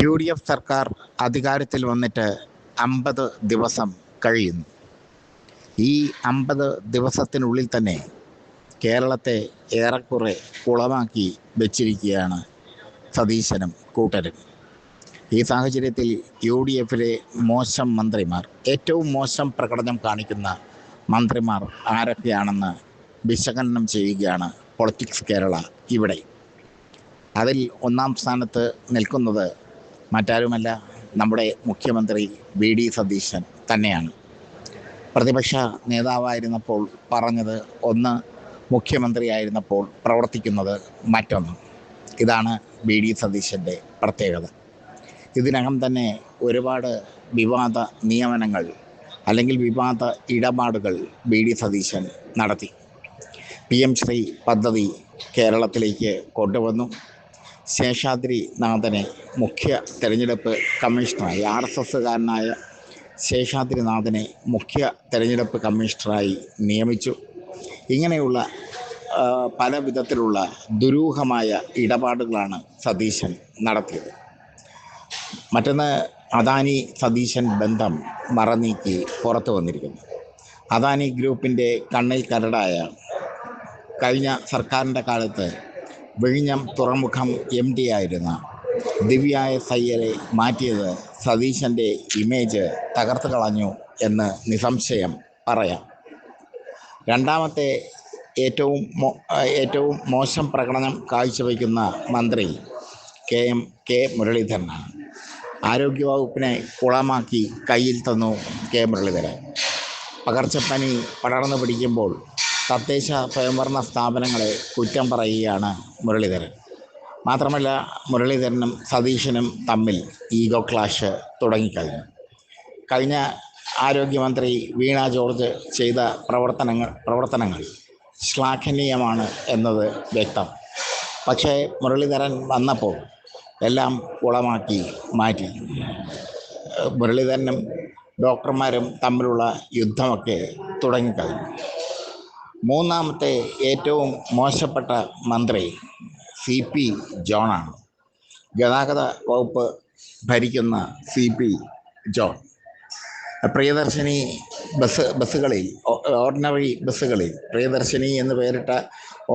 UDF സർക്കാർ അധികാരത്തിൽ വന്നിട്ട് 50 ദിവസം കഴിയുന്നു. ഈ 50 ദിവസത്തിനുള്ളിൽ തന്നെ കേരളത്തെ ഏറെക്കുറെ കുളമാക്കി വെച്ചിരിക്കുകയാണ് സതീശനും കൂട്ടരും. ഈ സാഹചര്യത്തിൽ UDFിലെ മോശം മന്ത്രിമാർ, ഏറ്റവും മോശം പ്രകടനം കാണിക്കുന്ന മന്ത്രിമാർ ആരൊക്കെയാണെന്ന് വിശകലനം ചെയ്യുകയാണ് പൊളിറ്റിക്സ് കേരള ഇവിടെ. അതിൽ ഒന്നാം സ്ഥാനത്ത് നിൽക്കുന്നത് മറ്റാരുമല്ല, നമ്മുടെ മുഖ്യമന്ത്രി VD സതീശൻ തന്നെയാണ്. പ്രതിപക്ഷ നേതാവായിരുന്നപ്പോൾ പറഞ്ഞത് ഒന്ന്, മുഖ്യമന്ത്രിയായിരുന്നപ്പോൾ പ്രവർത്തിക്കുന്നത് മറ്റൊന്ന്. ഇതാണ് VD സതീശൻ്റെ പ്രത്യേകത. ഇതിനകം തന്നെ ഒരുപാട് വിവാദ നിയമനങ്ങൾ അല്ലെങ്കിൽ വിവാദ ഇടപാടുകൾ VD സതീശൻ നടത്തി. PM ശ്രീ പദ്ധതി കേരളത്തിലേക്ക് കൊണ്ടുവന്നു. ശേഷാദ്രിനാഥനെ മുഖ്യ തെരഞ്ഞെടുപ്പ് കമ്മീഷണറായി, RSSകാരനായ ശേഷാദ്രിനാഥനെ മുഖ്യ തെരഞ്ഞെടുപ്പ് കമ്മീഷണറായി നിയമിച്ചു. ഇങ്ങനെയുള്ള പല വിധത്തിലുള്ള ദുരൂഹമായ ഇടപാടുകളാണ് സതീശൻ നടത്തിയത്. മറ്റൊന്ന്, അദാനി സതീശൻ ബന്ധം മറനീക്കി പുറത്തു വന്നിരിക്കുന്നു. അദാനി ഗ്രൂപ്പിൻ്റെ കണ്ണിൽ കരടായ, കഴിഞ്ഞ സർക്കാരിൻ്റെ കാലത്ത് വിഴിഞ്ഞം തുറമുഖം MD ആയിരുന്ന ദിവ്യ S അയ്യരെ മാറ്റിയത് സതീശൻ്റെ ഇമേജ് തകർത്ത് കളഞ്ഞു എന്ന് നിസ്സംശയം പറയാം. രണ്ടാമത്തെ ഏറ്റവും മോശം പ്രകടനം കാഴ്ചവെക്കുന്ന മന്ത്രി K മുരളീധരനാണ്. ആരോഗ്യവകുപ്പിനെ കുളമാക്കി കയ്യിൽ തന്നു മുരളീധരൻ. പകർച്ചപ്പനി പടർന്നു പിടിക്കുമ്പോൾ തദ്ദേശ സ്വയംഭരണ സ്ഥാപനങ്ങളെ കുറ്റം പറയുകയാണ് മുരളീധരൻ. മാത്രമല്ല, മുരളീധരനും സതീശനും തമ്മിൽ ഈഗോ ക്ലാഷ് തുടങ്ങിക്കഴിഞ്ഞു. കഴിഞ്ഞ ആരോഗ്യമന്ത്രി വീണ ജോർജ് ചെയ്ത പ്രവർത്തനങ്ങൾ ശ്ലാഘനീയമാണ് എന്നത് വ്യക്തം. പക്ഷേ മുരളീധരൻ വന്നപ്പോൾ എല്ലാം കുളമാക്കി മാറ്റി. മുരളീധരനും ഡോക്ടർമാരും തമ്മിലുള്ള യുദ്ധമൊക്കെ തുടങ്ങിക്കഴിഞ്ഞു. മൂന്നാമത്തെ ഏറ്റവും മോശപ്പെട്ട മന്ത്രി CP ജോണാണ്. ഗതാഗത വകുപ്പ് ഭരിക്കുന്ന CP ജോൺ പ്രിയദർശിനി ബസ്സുകളിൽ, ഓർഡിനറി ബസ്സുകളിൽ, പ്രിയദർശിനി എന്ന് പേരിട്ട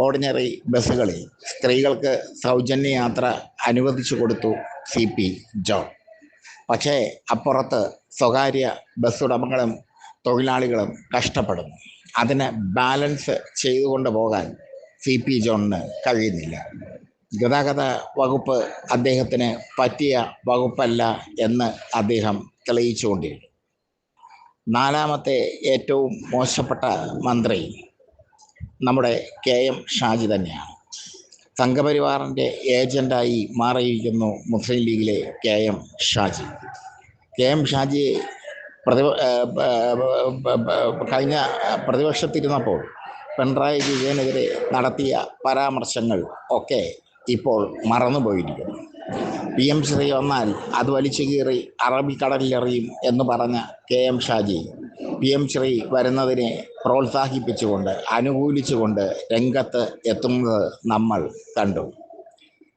ഓർഡിനറി ബസ്സുകളിൽ സ്ത്രീകൾക്ക് സൗജന്യ യാത്ര അനുവദിച്ചു കൊടുത്തു CP ജോൺ. പക്ഷേ അപ്പുറത്ത് സ്വകാര്യ ബസ് ഉടമകളും തൊഴിലാളികളും കഷ്ടപ്പെടുന്നു. അതിന് ബാലൻസ് ചെയ്തുകൊണ്ട് പോകാൻ CP ജോണിന് കഴിയുന്നില്ല. ഗതാഗത വകുപ്പ് അദ്ദേഹത്തിന് പറ്റിയ വകുപ്പല്ല എന്ന് അദ്ദേഹം തെളിയിച്ചുകൊണ്ടിരിക്കും. നാലാമത്തെ ഏറ്റവും മോശപ്പെട്ട മന്ത്രി നമ്മുടെ KM ഷാജി തന്നെയാണ്. സംഘപരിവാറിൻ്റെ ഏജൻ്റായി മാറിയിരിക്കുന്നു മുസ്ലിം ലീഗിലെ KM ഷാജി കഴിഞ്ഞ പ്രതിപക്ഷത്തിരുന്നപ്പോൾ പിണറായി വിജയനെതിരെ നടത്തിയ പരാമർശങ്ങൾ ഒക്കെ ഇപ്പോൾ മറന്നുപോയിരിക്കുന്നു. PM ശ്രീ വന്നാൽ അത് വലിച്ചു കീറി അറബിക്കടലിലെറിയും എന്ന് പറഞ്ഞ KM ഷാജി PM ശ്രീ വരുന്നതിനെ പ്രോത്സാഹിപ്പിച്ചുകൊണ്ട്, അനുകൂലിച്ചുകൊണ്ട് രംഗത്ത് എത്തുന്നത് നമ്മൾ കണ്ടു.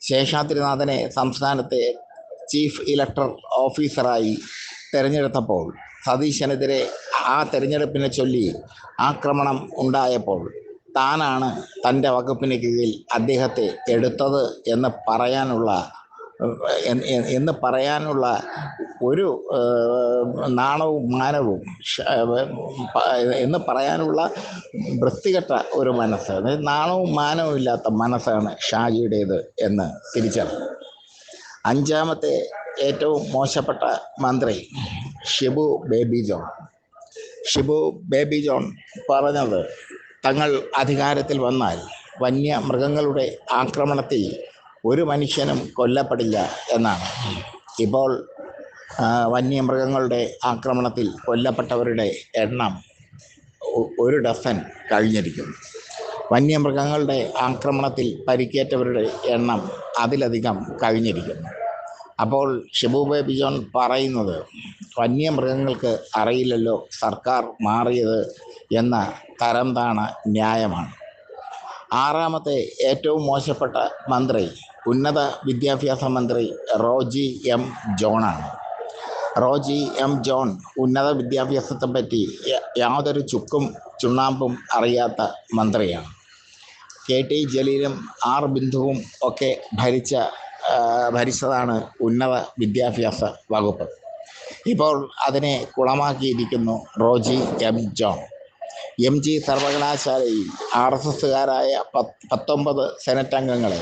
ശേഷാദ്രിനാഥനെ സംസ്ഥാനത്തെ ചീഫ് ഇലക്ടറൽ ഓഫീസറായി തിരഞ്ഞെടുത്തപ്പോൾ സതീശനെതിരെ ആ തെരഞ്ഞെടുപ്പിനെ ചൊല്ലി ആക്രമണം ഉണ്ടായപ്പോൾ താനാണ് തൻ്റെ വകുപ്പിന് കീഴിൽ അദ്ദേഹത്തെ എടുത്തത് എന്ന് പറയാനുള്ള ഒരു നാണവും മാനവും എന്ന് പറയാനുള്ള വൃത്തികെട്ട ഒരു മനസ്സ്, നാണവും മാനവും ഇല്ലാത്ത മനസ്സാണ് ഷാജിയുടേത് എന്ന് തിരിച്ചറിഞ്ഞു. അഞ്ചാമത്തെ ഏറ്റവും മോശപ്പെട്ട മന്ത്രി ഷിബു ബേബി ജോൺ പറഞ്ഞത്, തങ്ങൾ അധികാരത്തിൽ വന്നാൽ വന്യമൃഗങ്ങളുടെ ആക്രമണത്തിൽ ഒരു മനുഷ്യനും കൊല്ലപ്പെടില്ല എന്നാണ്. ഇപ്പോൾ വന്യമൃഗങ്ങളുടെ ആക്രമണത്തിൽ കൊല്ലപ്പെട്ടവരുടെ എണ്ണം 1 ഡസൻ കഴിഞ്ഞിരിക്കുന്നു. വന്യമൃഗങ്ങളുടെ ആക്രമണത്തിൽ പരിക്കേറ്റവരുടെ എണ്ണം അതിലധികം കഴിഞ്ഞിരിക്കുന്നു. അപ്പോൾ ഷിബു ബേബി ജോൺ പറയുന്നത്, വന്യമൃഗങ്ങൾക്ക് അറിയില്ലല്ലോ സർക്കാർ മാറിയത് എന്ന തരംതാണ ന്യായമാണ്. ആറാമത്തെ ഏറ്റവും മോശപ്പെട്ട മന്ത്രി ഉന്നത വിദ്യാഭ്യാസ മന്ത്രി റോജി എം ജോണാണ്. റോജി എം ജോൺ ഉന്നത വിദ്യാഭ്യാസത്തെപ്പറ്റി യാതൊരു ചുക്കും ചുണ്ണാമ്പും അറിയാത്ത മന്ത്രിയാണ്. കെ ടി ജലീലും ആർ ബിന്ദുവും ഒക്കെ ഭരിച്ചതാണ് ഉന്നത വിദ്യാഭ്യാസ വകുപ്പ്. ഇപ്പോൾ അതിനെ കുളമാക്കിയിരിക്കുന്നു Roji M John. M G സർവകലാശാലയിൽ RSSകാരായ 19 സെനറ്റ് അംഗങ്ങളെ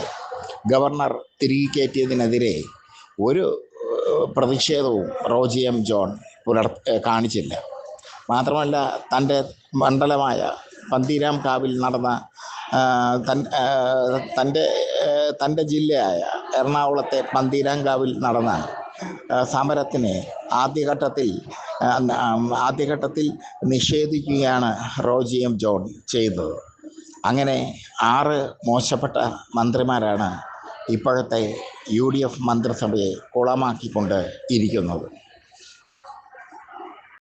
ഗവർണർ തിരികെ കയറ്റിയതിനെതിരെ ഒരു പ്രതിഷേധവും റോജി എം ജോൺ കാണിച്ചില്ല. മാത്രമല്ല, തൻ്റെ മണ്ഡലമായ പന്തീരാംകാവിൽ നടന്ന തൻ്റെ ജില്ലയായ എറണാകുളത്തെ പന്തീരാംകാവിൽ നടന്ന സമരത്തിന് ആദ്യഘട്ടത്തിൽ നിഷേധിക്കുകയാണ് റോജി എം ജോൺ ചെയ്തത്. അങ്ങനെ 6 മോശപ്പെട്ട മന്ത്രിമാരാണ് ഇപ്പോഴത്തെ UDF മന്ത്രിസഭയെ കുളമാക്കിക്കൊണ്ട് ഇരിക്കുന്നത്.